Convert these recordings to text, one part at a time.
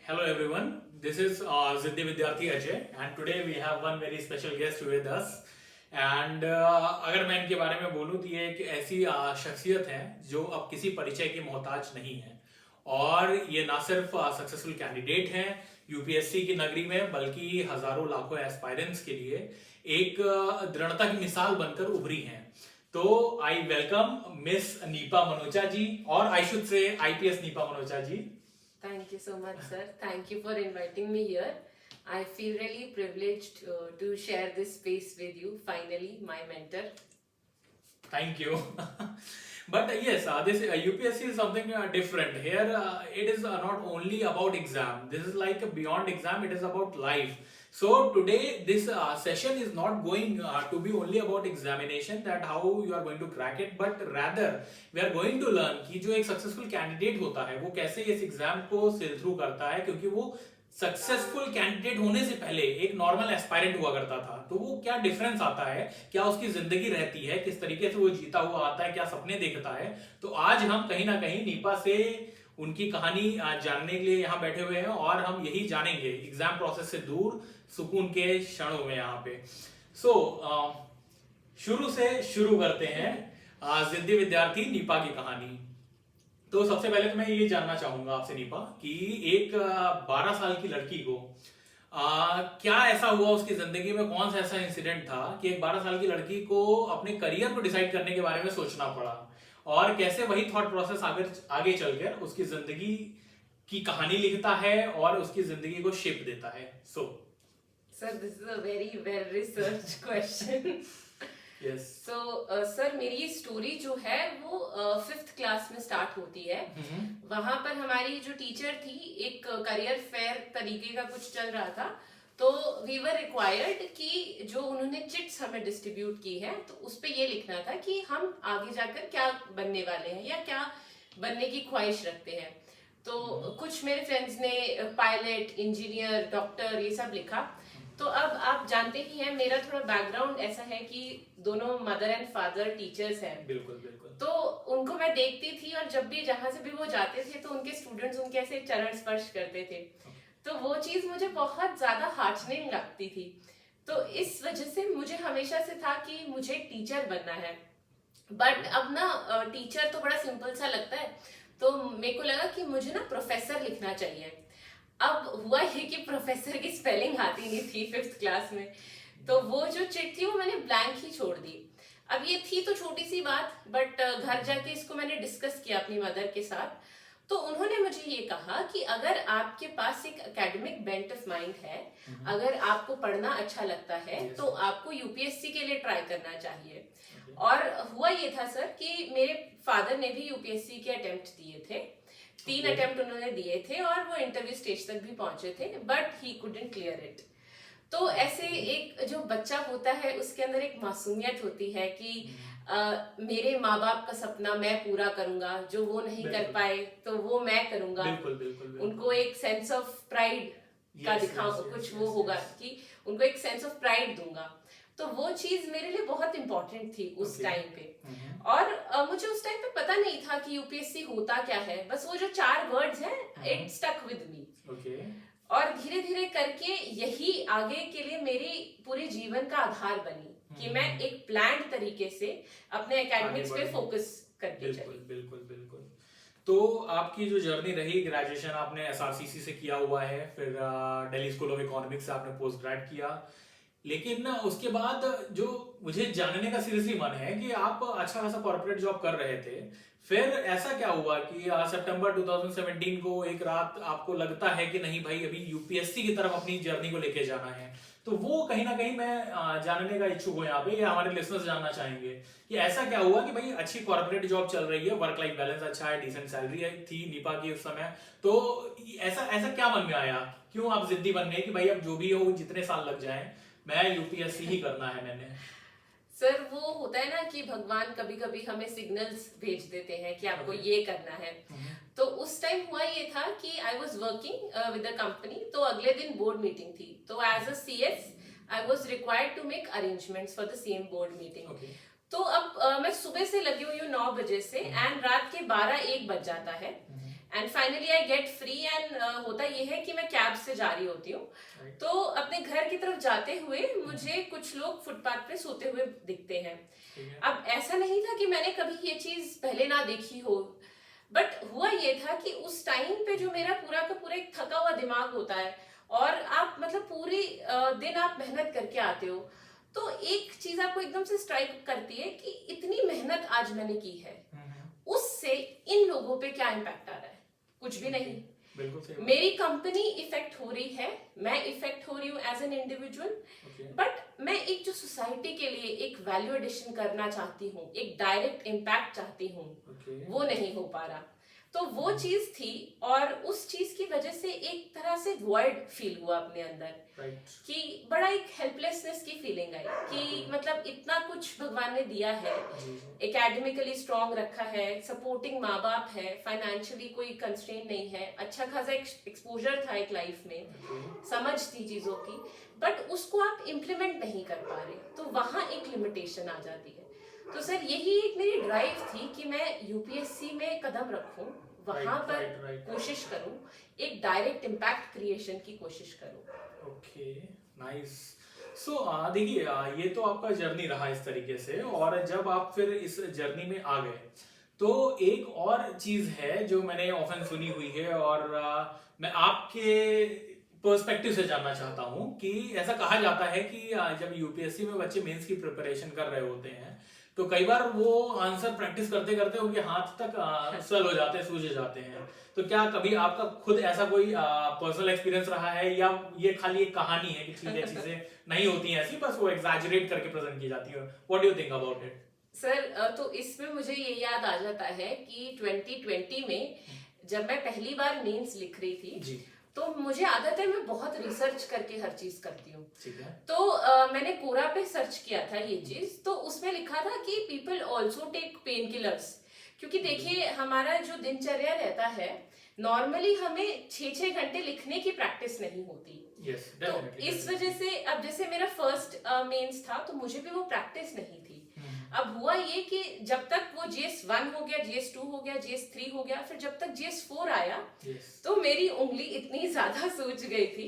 Hello everyone, this is Ziddhi Vidyarthi Ajay and today we have one very special guest with us. And अगर मैं इनके बारे में बोलूँ तो ये एक ऐसी शख्सियत है जो अब किसी परिचय की मोहताज नहीं है और ये ना सिर्फ सक्सेसफुल कैंडिडेट हैं यूपीएससी की नगरी में बल्कि हजारों लाखों एस्पायरेंट्स के लिए एक दृढ़ता की मिसाल बनकर उभरी हैं। तो I welcome miss Neepa Manocha ji और I should say IPS Neepa Manocha ji. Thank you so much, sir. Thank you for inviting me here. I feel really privileged to share this space with you. Finally, my mentor. Thank you. But yes, this UPSC is something different. Here, it is not only about exam. This is like beyond exam. It is about life. So today, this session is not going to be only about examination, that how you are going to crack it, but rather we are going to learn कि जो एक successful candidate होता है वो कैसे इस exam को सिल थ्रू करता है, क्योंकि वो सक्सेसफुल कैंडिडेट होने से पहले एक नॉर्मल एस्पायरेंट हुआ करता था। तो वो क्या डिफरेंस आता है, क्या उसकी जिंदगी रहती है, किस तरीके से वो जीता हुआ आता है, क्या सपने देखता है। तो आज हम कहीं ना कहीं नीपा से उनकी कहानी जानने के लिए यहाँ बैठे हुए हैं और हम यही जानेंगे एग्जाम प्रोसेस से दूर सुकून के क्षणों में यहाँ पे। शुरू से शुरू करते हैं जिद्दी विद्यार्थी नीपा की कहानी। तो सबसे पहले तो मैं ये जानना चाहूंगा आपसे नीपा कि एक 12 साल की लड़की को क्या ऐसा हुआ उसकी जिंदगी में, कौन सा ऐसा इंसिडेंट था कि एक 12 साल की लड़की को अपने करियर को डिसाइड करने के बारे में सोचना पड़ा और कैसे वही थॉट प्रोसेस आगे चलकर उसकी जिंदगी की कहानी लिखता है और उसकी जिंदगी को शेप देता है। Sir, this is a very well researched question. Yes. So, sir मेरी ये स्टोरी जो है वो 5th क्लास में स्टार्ट होती है। वहां पर हमारी जो टीचर थी, एक करियर फेयर तरीके का कुछ चल रहा था, तो वी वर रिक्वायर्ड कि जो उन्होंने चिट्स हमें डिस्ट्रीब्यूट की है तो उस पे ये लिखना था कि हम आगे जाकर क्या बनने वाले हैं या क्या बनने की ख्वाहिश रखते हैं। तो कुछ मेरे फ्रेंड्स ने पायलट, इंजीनियर, डॉक्टर ये सब लिखा। तो अब आप जानते ही हैं मेरा थोड़ा बैकग्राउंड ऐसा है कि दोनों मदर एंड फादर टीचर्स हैं। बिल्कुल बिल्कुल। तो उनको मैं देखती थी और जब भी जहां से भी वो जाते थे तो उनके स्टूडेंट्स उनके ऐसे चरण स्पर्श करते थे, तो वो चीज मुझे बहुत ज्यादा हार्टनिंग लगती थी। तो इस वजह से मुझे हमेशा से था कि मुझे टीचर बनना है। बट अब ना टीचर तो बड़ा सिंपल सा लगता है, तो मेरे को लगा कि मुझे ना प्रोफेसर लिखना चाहिए। अब हुआ ये कि प्रोफेसर की स्पेलिंग आती नहीं थी 5th क्लास में, तो वो जो चिट थी वो मैंने ब्लैंक ही छोड़ दी। अब ये थी तो छोटी सी बात, बट घर जाके इसको मैंने डिस्कस किया अपनी मदर के साथ। तो उन्होंने मुझे ये कहा कि अगर आपके पास एक एकेडमिक बेंट ऑफ माइंड है, अगर आपको पढ़ना अच्छा लगता है तो आपको यूपीएससी के लिए ट्राई करना चाहिए। और हुआ ये था सर कि मेरे फादर ने भी यूपीएससी के अटेम्प्ट दिए थे, 3 अटेम्प्ट उन्होंने दिए थे और वो इंटरव्यू स्टेज तक भी पहुंचे थे, but he couldn't clear it. तो ऐसे एक जो बच्चा होता है उसके अंदर एक मासूमियत होती है कि मेरे माँ बाप का सपना मैं पूरा करूंगा, जो वो नहीं कर पाए तो वो मैं करूंगा। बिल्कुल, बिल्कुल, बिल्कुल। उनको एक सेंस ऑफ प्राइड का दिखाऊंगा, कुछ वो होगा कि उनको एक सेंस ऑफ प्राइड दूंगा। तो वो चीज मेरे लिए बहुत इंपॉर्टेंट थी उस टाइम पे। और मुझे उस टाइम पे पता नहीं था कि यूपीएससी होता क्या है, बस वो जो 4 वर्ड्स हैं इट स्टक विद मी। और धीरे धीरे करके यही आगे के लिए मेरी पूरे जीवन का आधार बनी कि मैं एक प्लान्ड तरीके से अपने एकेडमिक्स पे फोकस करके चली। बिल्कुल बिल्कुल। तो आपकी जो जर्नी रही, ग्रेजुएशन आपने एसआरसीसी से किया हुआ है, फिर दिल्ली स्कूल ऑफ इकोनॉमिक्स से आपने पोस्ट ग्रेड किया, लेकिन ना उसके बाद जो मुझे जानने का सीरियसली मन है कि आप अच्छा खासा कॉर्पोरेट जॉब कर रहे थे, फिर ऐसा क्या हुआ कि सितंबर 2017 को एक रात आपको लगता है कि नहीं भाई अभी यूपीएससी की तरफ अपनी जर्नी को लेके जाना है। तो वो कहीं ना कहीं मैं जानने का इच्छुक हूँ यहाँ पे, या हमारे लिसनर्स जानना चाहेंगे कि ऐसा क्या हुआ कि भाई अच्छी कॉर्पोरेट जॉब चल रही है, वर्क लाइफ बैलेंस अच्छा है, डिसेंट सैलरी थी नीपा की उस समय, तो ऐसा क्या मन में आया, क्यों आप जिद्दी बन गए कि भाई अब जो भी हो जितने साल लग जाए मैं यूपीएससी ही करना है मैंने। सर वो होता है ना कि भगवान कभी कभी हमें सिग्नल्स भेज देते हैं कि आपको ये करना है। तो उस टाइम हुआ ये था कि I was working with a company, तो अगले दिन बोर्ड मीटिंग थी, तो as a CS I was required to make arrangements for the same board meeting. तो अब मैं सुबह से लगी हुई हूँ 9 बजे से एंड रात के 12-1 बज जाता है and finally I get free and होता ये है कि मैं कैब से जा रही होती हूँ, तो अपने घर की तरफ जाते हुए मुझे कुछ लोग फुटपाथ पे सोते हुए दिखते हैं। अब ऐसा नहीं था कि मैंने कभी ये चीज पहले ना देखी हो, बट हुआ ये था कि उस टाइम पे जो मेरा पूरा का पूरा एक थका हुआ दिमाग होता है और आप मतलब पूरी दिन आप मेहनत करके आते हो, तो एक चीज आपको एकदम से स्ट्राइक करती है कि इतनी मेहनत आज मैंने की है, उससे इन लोगों पे क्या इम्पैक्ट आ रहा है? कुछ भी नहीं। बिल्कुल सही। मेरी कंपनी इफेक्ट हो रही है, मैं इफेक्ट हो रही हूँ एज एन इंडिविजुअल, बट मैं एक जो सोसाइटी के लिए एक वैल्यू एडिशन करना चाहती हूँ, एक डायरेक्ट इम्पैक्ट चाहती हूँ, वो नहीं हो पा रहा। तो वो चीज थी और उस चीज की वजह से एक तरह से वॉइड फील हुआ अपने अंदर, कि बड़ा एक हेल्पलेसनेस की फीलिंग आई कि मतलब इतना कुछ भगवान ने दिया है, एकेडमिकली स्ट्रांग रखा है, सपोर्टिंग माँ बाप है, फाइनेंशियली कोई कंस्ट्रेंट नहीं है, अच्छा खासा एक्सपोजर था एक लाइफ में, समझ थी चीजों की, बट उसको आप इम्प्लीमेंट नहीं कर पा रहे, तो वहां एक लिमिटेशन आ जाती है। तो सर यही एक मेरी ड्राइव थी कि मैं यूपीएससी में कदम रखूं, वहां पर कोशिश करूं, एक डायरेक्ट इम्पैक्ट क्रिएशन की कोशिश करूं। Okay, nice. सो देखिए, ये तो आपका जर्नी रहा इस तरीके से, और जब आप फिर इस जर्नी में आ गए तो एक और चीज है जो मैंने ऑफन सुनी हुई है, और मैं आपके पर्सपेक्टिव से जानना चाहता हूँ कि ऐसा कहा जाता है कि जब यूपीएससी में बच्चे मेंस की प्रिपरेशन कर रहे होते हैं तो कई बार वो आंसर प्रैक्टिस करते करते उनके हाथ तक सल हो जाते हैं, सूझ जाते हैं। तो क्या कभी आपका खुद ऐसा कोई पर्सनल एक्सपीरियंस रहा है, या ये खाली एक कहानी है कि ठीक है चीजें नहीं होती हैं ऐसी, बस वो एग्जैजरेट करके प्रेजेंट की जाती है? What do you think about it? Sir तो इसमें मुझे ये याद आ जाता है कि 2020 में जब मैं पहली बार मेंस लिख रही थी जी, तो मुझे आदत है मैं बहुत रिसर्च करके हर चीज करती हूँ। ठीक है। तो मैंने कोरा पे सर्च किया था ये चीज, तो उसमें लिखा था कि people also take pain killers, क्योंकि देखिए हमारा जो दिनचर्या रहता है, नॉर्मली हमें 6-6 घंटे लिखने की प्रैक्टिस नहीं होती। yes, तो इस वजह से अब जैसे मेरा फर्स्ट मेंस था तो मुझे भी वो प्रैक्टिस नहीं थी। अब हुआ ये कि जब तक वो GS1 हो गया, GS2 हो गया, GS3 हो गया, फिर जब तक GS4 आया तो मेरी उंगली इतनी ज्यादा सूज गई थी,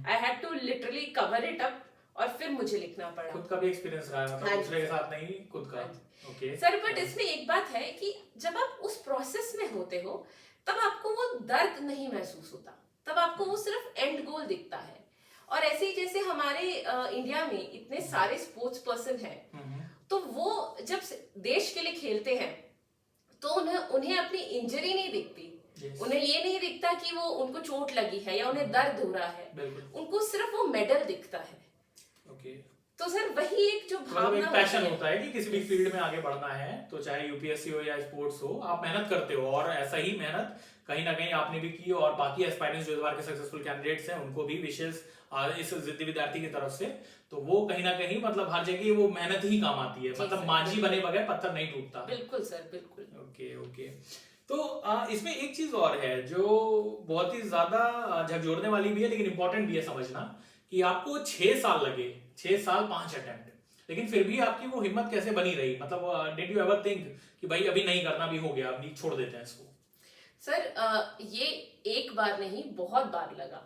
I had to literally cover it up, और फिर मुझे लिखना पड़ा। खुद का भी एक्सपीरियंस रहा है, मतलब दूसरे के साथ नहीं, खुद का। ओके सर, बट इसमें एक बात है कि जब आप उस प्रोसेस में होते हो तब आपको वो दर्द नहीं महसूस होता, तब आपको वो सिर्फ एंड गोल दिखता है। और ऐसे ही जैसे हमारे इंडिया में इतने सारे स्पोर्ट्स पर्सन हैं, तो वो जब देश के लिए खेलते हैं तो उन्हें अपनी इंजरी नहीं दिखती, उन्हें ये नहीं दिखता कि वो उनको चोट लगी है या उन्हें दर्द हो रहा है, उनको सिर्फ वो मेडल दिखता है। तो सर वही एक जो भावना, एक पैशन होता है कि किसी भी फील्ड में आगे बढ़ना है, तो चाहे यूपीएससी हो या स्पोर्ट्स हो, आप मेहनत करते हो, और ऐसा ही मेहनत कहीं ना कहीं आपने भी की, और बाकी एस्पायरेंट्स जो इस बार के सक्सेसफुल कैंडिडेट्स हैं उनको भी विशेष इस जिद्दी विद्यार्थी की तरफ से, तो वो कहीं ना कहीं मतलब हर जगह वो मेहनत ही काम आती है, मतलब मांझी बने बगैर पत्थर नहीं टूटता। बिल्कुल सर, बिल्कुल। ओके। तो इसमें एक चीज और है जो बहुत ही ज्यादा झकझोरने वाली भी है, लेकिन इंपॉर्टेंट भी है समझना, कि आपको 6 साल लगे, 6 साल 5 अटेम्प्ट, लेकिन फिर भी आपकी वो हिम्मत कैसे बनी रही? मतलब डिड यू एवर थिंक कि भाई अभी नहीं करना, भी हो गया, अभी छोड़ देते हैं इसको? सर ये एक बार नहीं, बहुत बार लगा,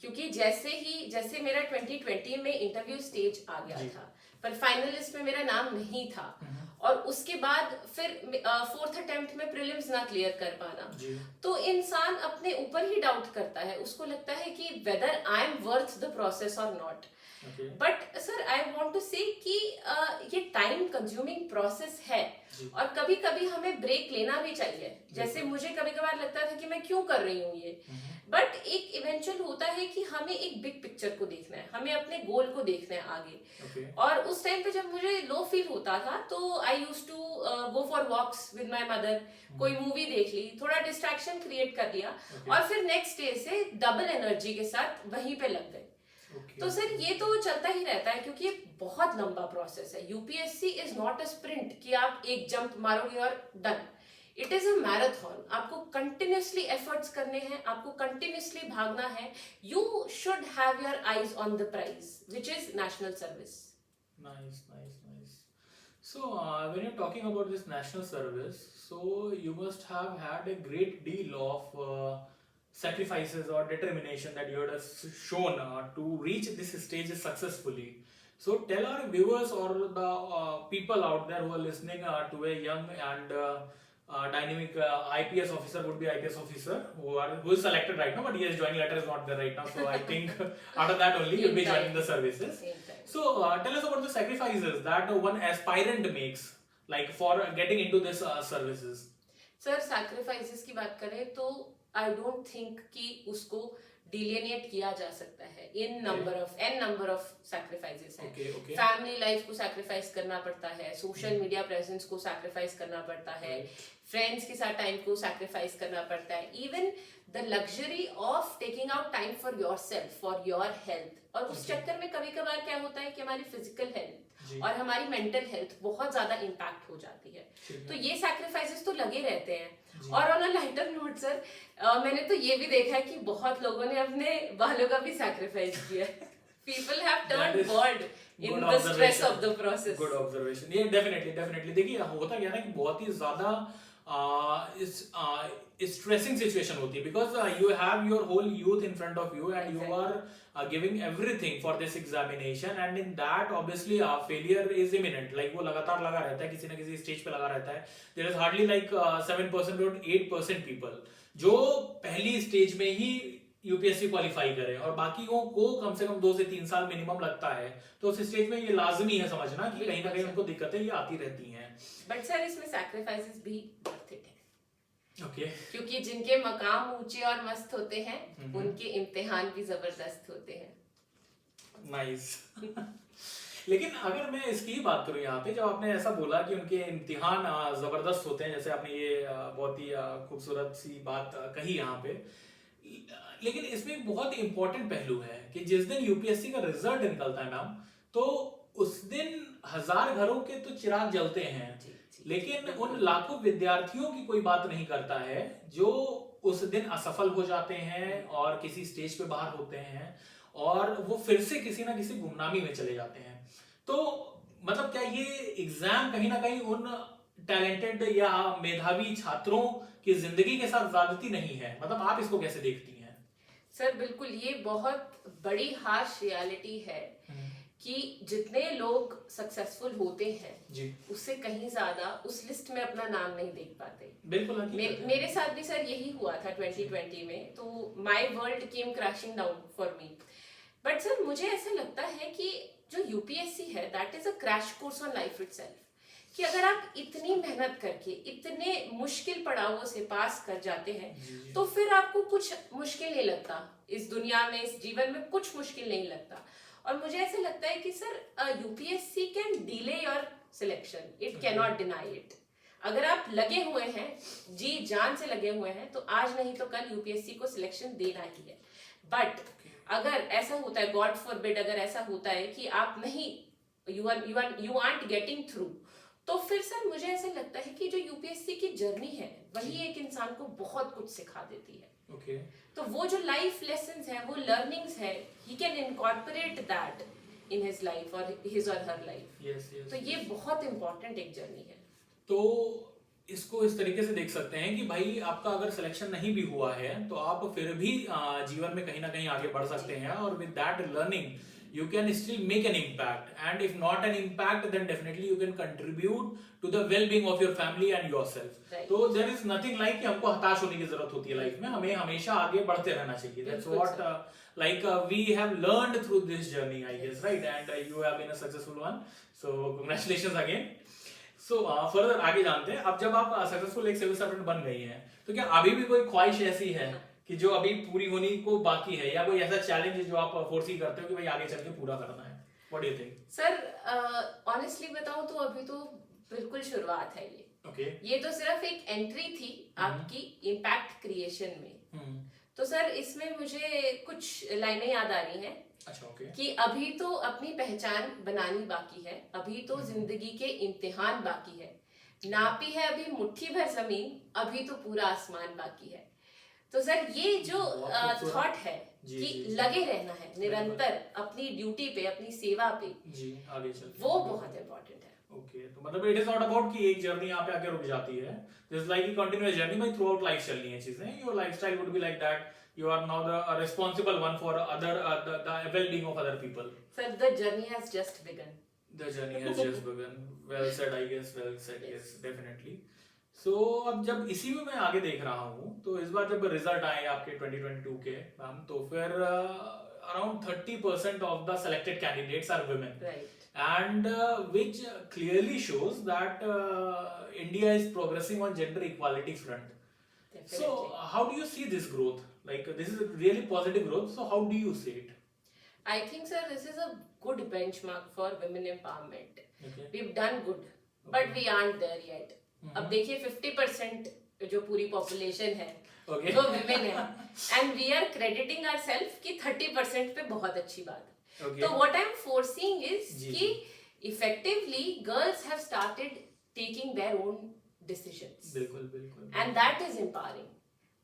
क्योंकि जैसे मेरा 2020 में इंटरव्यू स्टेज आ गया था, पर फाइनलिस्ट में मेरा नाम नहीं था, और उसके बाद फिर 4th अटेम्प्ट में प्रीलिम्स ना क्लियर कर पाना, तो इंसान अपने ऊपर ही डाउट करता है, उसको लगता है कि whether I am worth the process और not. But sir I want to say कि ये टाइम कंज्यूमिंग प्रोसेस है, और कभी कभी हमें ब्रेक लेना भी चाहिए। जैसे मुझे कभी कभार लगता था कि मैं क्यों कर रही हूँ ये, बट एक इवेंचुअल होता है कि हमें एक बिग पिक्चर को देखना है, हमें अपने गोल को देखना है आगे। और उस टाइम पे जब मुझे लो फील होता था तो I used to go for walks with my mother, कोई मूवी देख ली, थोड़ा डिस्ट्रैक्शन क्रिएट कर लिया, और फिर नेक्स्ट डे से डबल एनर्जी के साथ वहीं पे लग गए। तो सर ये तो चलता ही रहता है, क्योंकि ये बहुत लंबा प्रोसेस है। UPSC is not a sprint कि आप एक जंप मारोगे और done, it is a marathon. आपको कंटिन्यूसली एफर्ट्स करने हैं, आपको कंटिन्यूसली भागना है। You should have your eyes on the prize, which is national service. Nice. So, when you're talking about this national service, so you must have had a great deal of sacrifices or determination that you have shown to reach this stage successfully. So, tell our viewers or the people out there who are listening to a young and dynamic IPS officer, would be IPS officer who is selected right now, but yes, joining letter is not there right now. So, I think after that only you'll be joining the services. So, tell us about the sacrifices that one aspirant makes, like for getting into this services. Sir sacrifices की बात करें तो I don't think कि उसको डिलिनेट किया जा सकता है इन नंबर ऑफ सैक्रिफाइसेस हैं. फैमिली लाइफ को सैक्रिफाइस करना पड़ता है, सोशल मीडिया प्रेजेंस को सैक्रिफाइस करना पड़ता है, फ्रेंड्स के साथ टाइम को सैक्रिफाइस करना पड़ता है, even the luxury of taking out time for yourself, for your health. और उस चक्कर में कभी कभार क्या होता है कि हमारी फिजिकल हेल्थ और हमारी मेंटल हेल्थ बहुत ज्यादा इम्पैक्ट हो जाती है. तो ये सैक्रिफाइसेस तो लगे रहते हैं. और on a lighter note sir, मैंने तो ये भी देखा है कि बहुत लोगों ने अपने बालों का भी सैक्रिफाइस किया. People have turned bald in the stress of the process. Good observation. ये definitely देखिए होता क्या है ना कि बहुत ही ज्यादा stressing situation होती है, because you have your whole youth in front of you and you are giving everything for this examination, and in that obviously failure is imminent. Like वो लगातार लगा रहता है, किसी ना किसी स्टेज पे लगा रहता है. There is hardly like 7% or 8% people जो पहली स्टेज में ही यूपीएससी क्वालिफाई करें, और बाकियों को कम से कम 2 से 3 साल मिनिमम लगता है. तो उस स्टेज में ये लाजमी है समझना कि कहीं ना कहीं उनको दिक्कतें ये आती रहती हैं. बट सर इसमें सैक्रिफाइसेस भी वर्थ इट है. ओके. क्योंकि जिनके मकाम ऊंचे और मस्त होते हैं उनके इम्तिहान भी जबरदस्त होते हैं. नाइस. लेकिन अगर मैं इसकी बात करूं यहाँ पे, जब आपने ऐसा बोला कि उनके इम्तिहान जबरदस्त होते हैं, जैसे आपने ये बहुत ही खूबसूरत सी बात कही यहाँ पे, लेकिन इसमें एक बहुत इंपॉर्टेंट पहलू है कि जिस दिन यूपीएससी का रिजल्ट निकलता है मैम, तो उस दिन 1000 घरों के तो चिराग जलते हैं, लेकिन उन लाखों विद्यार्थियों की कोई बात नहीं करता है जो उस दिन असफल हो जाते हैं और किसी स्टेज पे बाहर होते हैं और वो फिर से किसी ना किसी गुमनामी में चले जाते हैं. तो मतलब क्या ये एग्जाम कहीं ना कहीं उन टैलेंटेड या मेधावी छात्रों की जिंदगी के साथ ज्यादती नहीं है? मतलब आप इसको कैसे देखती हैं? सर बिल्कुल, ये बहुत बड़ी हार्श रियलिटी है कि जितने लोग सक्सेसफुल होते हैं जी, उससे कहीं ज्यादा उस लिस्ट में अपना नाम नहीं देख पाते. बिल्कुल. मेरे साथ भी सर यही हुआ था 2020 में. तो my world came crashing down for me. But sir मुझे ऐसा लगता है कि जो यूपीएससी है that is a crash course on life itself. कि अगर आप इतनी मेहनत करके इतने मुश्किल पड़ावों से पास कर जाते हैं तो फिर आपको कुछ मुश्किल नहीं लगता इस दुनिया में, इस जीवन में कुछ मुश्किल नहीं लगता. और मुझे ऐसा लगता है कि sir UPSC can delay your selection, it can not deny it. अगर आप लगे हुए हैं, जी जान से लगे हुए हैं, तो आज नहीं तो कल यूपीएससी को सिलेक्शन देना ही है. बट अगर ऐसा होता है, गॉड फॉरबिड, अगर ऐसा होता है कि आप नहीं, यू आरंट गेटिंग थ्रू, तो फिर सर मुझे ऐसा लगता है कि जो यूपीएससी की जर्नी है वही एक इंसान को बहुत कुछ सिखा देती है. Okay. तो वो जो लाइफ लेसन्स है, वो लर्निंग्स है, he can incorporate that in his life और हिज और हर लाइफ. तो ये बहुत इंपॉर्टेंट एक जर्नी है. तो इसको इस तरीके से देख सकते हैं कि भाई आपका अगर सिलेक्शन नहीं भी हुआ है तो आप फिर भी जीवन में कहीं ना कहीं आगे बढ़ सकते हैं, और with that learning you can still make an impact, and if not an impact then definitely you can contribute to the well-being of your family and yourself. Right. So there is nothing like कि हमको हताश होने की जरूरत होती है life में, हमें हमेशा आगे बढ़ते रहना चाहिए. That's what we have learned through this journey, I guess, right? And you have been a successful one, so congratulations again. So further आगे जानते हैं. अब जब आप सक्सेसफुल एक सिविल सर्वेंट बन गई हैं, तो क्या अभी भी कोई ख्वाहिश ऐसी है कि जो अभी पूरी होने को बाकी है, या कोई ऐसा चैलेंज जो आप फोर्सी करते हो कि भाई आगे चल के पूरा करना है? What do you think? Sir honestly बताऊं तो अभी तो बिल्कुल शुरुआत है ये. Okay. ये तो सिर्फ एक एंट्री थी आपकी इम्पैक्ट क्रिएशन में. तो सर इसमें मुझे कुछ लाइनें याद आ रही हैं. अच्छा, okay. कि अभी तो अपनी पहचान बनानी बाकी है, अभी तो जिंदगी के इम्तिहान बाकी है, नापी है अभी मुट्ठी भर जमीन, अभी तो पूरा आसमान बाकी है. तो सर ये जो थॉट है कि लगे रहना है निरंतर अपनी ड्यूटी पे, अपनी सेवा पे, जी, आगे चल, वो बहुत इम्पोर्टेंट है. ओके, तो मतलब इट इज नॉट अबाउट कि एक जर्नी यहाँ पे आके रुक जाती है, this like a continuous journey में थ्रू आउट लाइफ चलनी है चीजें, your lifestyle would be like that, you are now the responsible one for other the well-being of other people. Sir, the journey has just begun. The journey has just begun. Well said, I guess. Well said, yes, definitely. So अब जब इसी में मैं आगे देख रहा हूँ, तो इस बार जब रिजल्ट आए आपके 2022 के मैम, तो फिर around 30% of the selected candidates are women. Right. And which clearly shows that India is progressing on gender equality front. Definitely. So how do you see this growth? Like this is a really positive growth. So how do you see it? I think, sir, this is a good benchmark for women empowerment. Okay. We've done good, but we aren't there yet. अब देखिए 50% जो पूरी population है Okay. वो women है, and we are crediting ourselves कि 30% पे बहुत अच्छी बात है. Okay. तो what I'm foreseeing is जी, कि effectively girls have started taking their own decisions. बिल्कुल बिल्कुल. And that is empowering.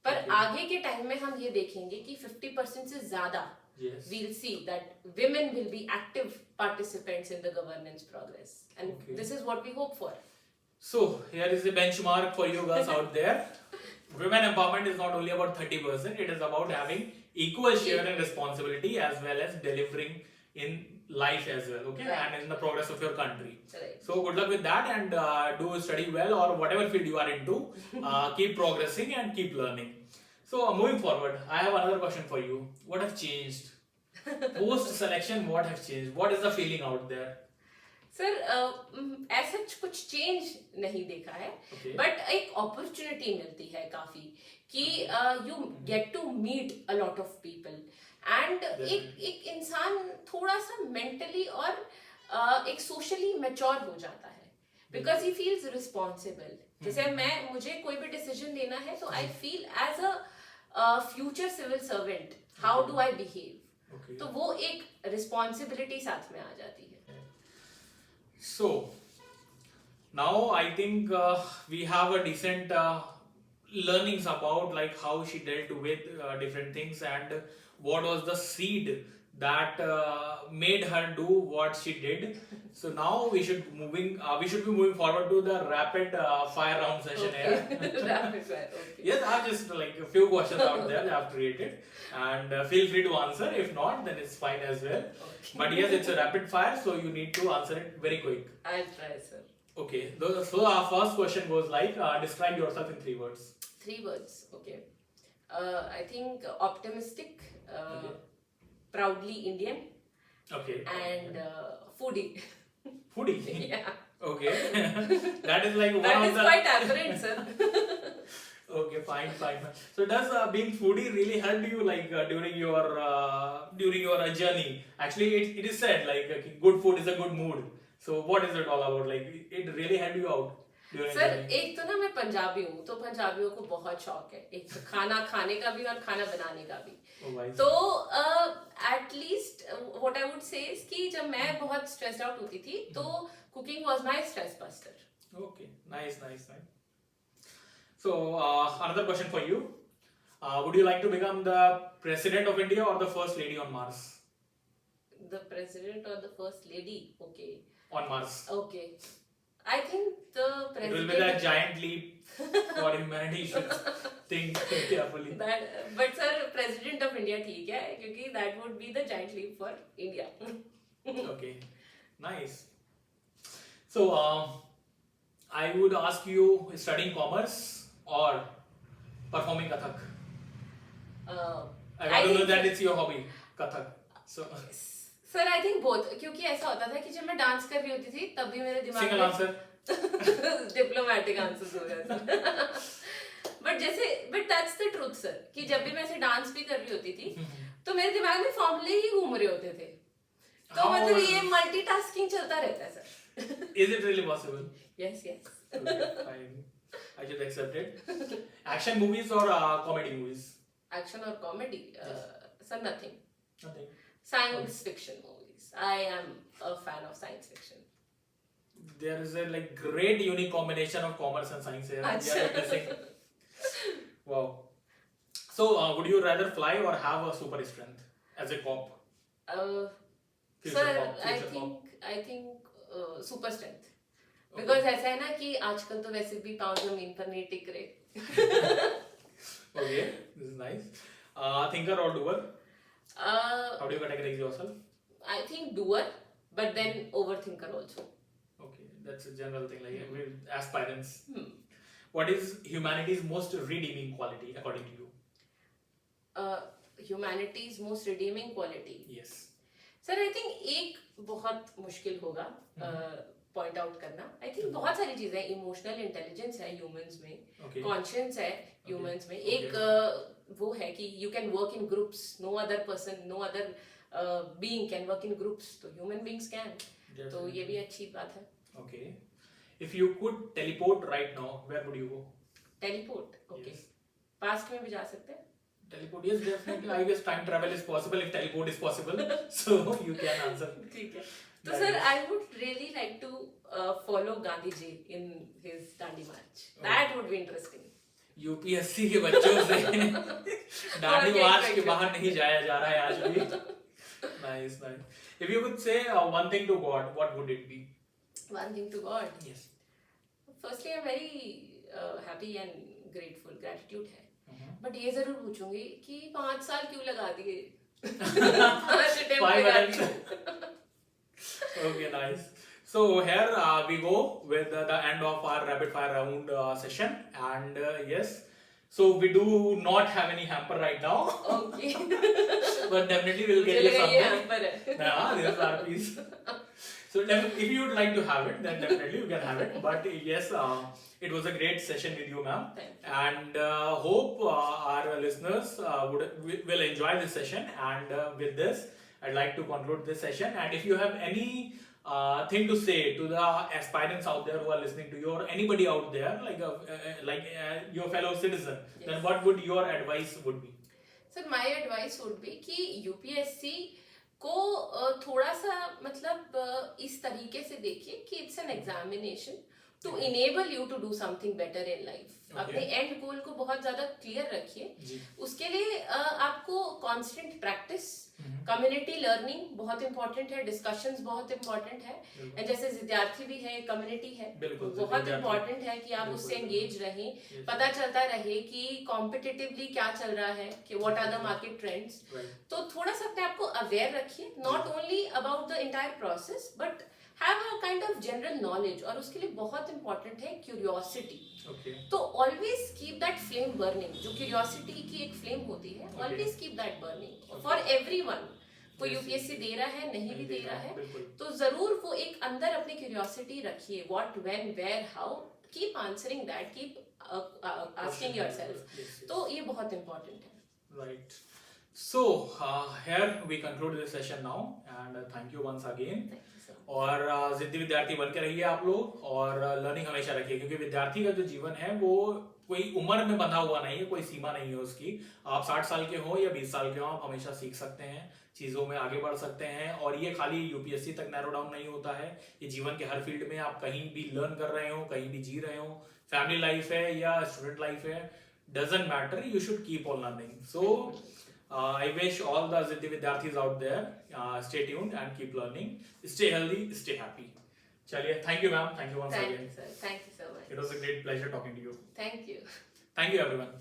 पर Okay. आगे के टाइम में हम ये देखेंगे कि 50% से ज्यादा Yes. we'll see that women will be active participants in the governance progress, and Okay. this is what we hope for. So here is a benchmark for you girls out there. Women empowerment is not only about 30%. It is about having equal share and responsibility as well as delivering in life as well. Okay, Right. and in the progress of your country. Right. So good luck with that, and do study well or whatever field you are into. Keep progressing and keep learning. So moving forward, I have another question for you. What have changed post selection? What have changed? What is the feeling out there? Sir ऐसा कुछ change नहीं देखा है, Okay. But एक opportunity मिलती है काफी कि you get to meet a lot of people, and एक इंसान थोड़ा सा मेंटली और एक सोशली मैच्योर हो जाता है, बिकॉज ही फील्स रिस्पॉन्सिबल. जैसे मुझे कोई भी डिसीजन लेना है तो I feel as a future civil servant how do I behave. Okay. तो वो एक रिस्पॉन्सिबिलिटी साथ में आ जाती है. So now I think we have a decent learnings about like how she dealt with different things and what was the seed that made her do what she did. So now we should be moving forward to the rapid fire round session here. Rapid fire, okay. Yes, I have just like a few questions out there that I have created, and feel free to answer. If not, then it's fine as well. Okay. But yes, it's a rapid fire, so you need to answer it very quick. I'll try, sir. Okay, so our first question goes like, describe yourself in 3 words. 3 words, okay. I think optimistic, Okay. proudly Indian, Okay. and foodie. Foodie. Yeah, Okay. That is like one that of is the. quite apparent, sir. Okay, fine. So does being foodie really help you like during your journey? Actually, it is said like good food is a good mood. So what is it all about? Like it really helped you out during sir journey? एक तो ना मैं पंजाबी हूँ, तो पंजाबियों को बहुत शौक है एक तो खाना खाने का भी और खाना बनाने का भी. Oh, wise. तो at least what I would say is कि जब मैं बहुत स्ट्रेस्ड आउट होती थी तो cooking was my stress buster. Okay, nice. So another question for you. Would you like to become the president of India or the first lady on Mars? The president or the first lady? Okay. On Mars. Okay. I think the It will president. be a giant leap for humanity. You should think carefully. But sir, president of India ठीक है, क्योंकि that would be the giant leap for India. Okay, nice. So I would ask you, studying commerce or performing Kathak? I want to know that it's your hobby, Kathak. So Sir, I think both. क्योंकि ऐसा होता था कि जब मैं dance कर रही होती थी तब भी मेरे दिमाग single में answer. डिप्लोमेटिक आंसर्स हो गए sir. But that's the truth sir, कि जब भी मैं ऐसे डांस भी कर रही होती थी तो मेरे दिमाग में फॉर्मूले ही घूम रहे होते थे. तो How- मतलब ये मल्टीटास्किंग चलता रहता है sir. Is it really possible? Yes yes. Okay, fine. I should accept it. Action movies or comedy movies? Action और comedy sir nothing. Nothing. Science fiction movies. I am a fan of science fiction. There is a like great unique combination of commerce and science here. We are Achha. witnessing. Wow. So, would you rather fly or have a super strength as a cop? Uh, Future sir, cop, future cop. I think super strength. Because ऐसा है ना कि आजकल तो वैसे भी पाँव जमीन पर नहीं टिक रहे. Okay, this is nice. Thinker or doer? How do you categorize yourself? I think doer, but then overthinker also. Okay, that's a general thing, like with aspirants. What is humanity's most redeeming quality according to you? Humanity's most redeeming quality. Yes. Sir I think एक बहुत मुश्किल होगा point out करना. I think बहुत सारी चीजें हैं. Emotional intelligence है ह्यूमंस में, Okay. कॉन्शियस है ह्यूमंस में. एक वो है कि you can work in groups. No other person, no other being can work in groups. तो ह्यूमन बीइंग्स कैन. तो ये भी अच्छी बात है. Okay. If you could teleport right now, where would you go? Teleport. Okay. Yes. Past में भी जा सकते हैं. Teleport, yes, definitely. I guess time travel is possible if teleport is possible. So you can answer. ठीक है. तो That sir is- I would really like to follow Gandhi ji in his Dandi march. That would be interesting. UPSC के बच्चों से Dandi Okay, मार्च thank के you. बाहर नहीं जाया जा रहा है आज भी. Nice, nice. If you could say one thing to God, what would it be? One thing to God. Yes. Firstly, I'm very happy and grateful. Gratitude है. Mhm. बट ये जरूर पूछूंगी कि 5 साल क्यों लगा दिए. 5 attempt Five लगा attempts. दिए. Okay, nice. So here we go with the end of our rapid fire round session, and yes, so we do not have any hamper right now, Okay. but definitely we'll मुझे get you लगा ये something. hamper है. Nah, this is our piece. So if you would like to have it, then definitely you can have it. But yes, it was a great session with you, ma'am, Thank and hope our listeners will enjoy this session. And with this, I'd like to conclude this session. And if you have any thing to say to the aspirants out there who are listening to you, or anybody out there, like your fellow citizen, then Yes. what would your advice would be? Sir my advice would be कि UPSC को थोड़ा सा मतलब इस तरीके से देखिए कि it's an examination to enable you to do something better in life. Okay. अपने एंड गोल को बहुत ज्यादा क्लियर रखिए. जी. उसके लिए आपको कांस्टेंट प्रैक्टिस, कम्युनिटी लर्निंग बहुत इंपॉर्टेंट है, डिस्कशंस बहुत इंपॉर्टेंट है. बिल्कुल. एंड जैसे विद्यार्थी भी है, कम्युनिटी है, बिल्कुल, बहुत विद्यार्थी. इंपॉर्टेंट है कि आप बिल्कुल, उससे बिल्कुल. एंगेज रहें. Yes. पता चलता रहे कि कॉम्पिटिटिवली क्या चल रहा है, कि what are the market trends. Right. तो थोड़ा सा अपने आप को अवेयर रखिए, not only about the entire process but have a kind of general knowledge. और उसके लिए बहुत इंपॉर्टेंट है क्यूरियोसिटी. Okay. तो always keep that flame burning. जो क्यूरियोसिटी की एक फ्लेम होती है, Okay. Always keep that burning for everyone. कोई Yes. यूपीएससी दे रहा है, नहीं भी दे रहा है, बिल्कुल. तो जरूर वो एक अंदर अपनी क्यूरियोसिटी रखिए. What, when, where, how. Keep answering that, keep asking yourself. Yes, yes. तो ये बहुत इंपॉर्टेंट है. Right. So here we conclude this session now, and thank you once again. Thank you so much. और जिद्दी विद्यार्थी बन के रहिए आप लोग, और लर्निंग हमेशा रखिए, क्योंकि विद्यार्थी का जो जीवन है वो कोई उम्र में बंधा हुआ नहीं है, कोई सीमा नहीं है उसकी. आप 60 साल के हो या 20 साल के हो, आप हमेशा सीख सकते हैं, चीजों में आगे बढ़ सकते हैं. और ये खाली यूपीएससी तक नैरो डाउन नहीं होता है, ये जीवन के हर फील्ड में आप कहीं भी लर्न कर रहे हो, कहीं भी जी रहे हो, फैमिली लाइफ है या स्टूडेंट लाइफ है, doesn't matter, you should keep on learning. So I wish all the Ziddhi Vidyarthis out there, stay tuned and keep learning. Stay healthy, stay happy. Chaliye, thank you, ma'am. Thank you once Thank again. you, sir. Thank you so much. It was a great pleasure talking to you. Thank you. Thank you, everyone.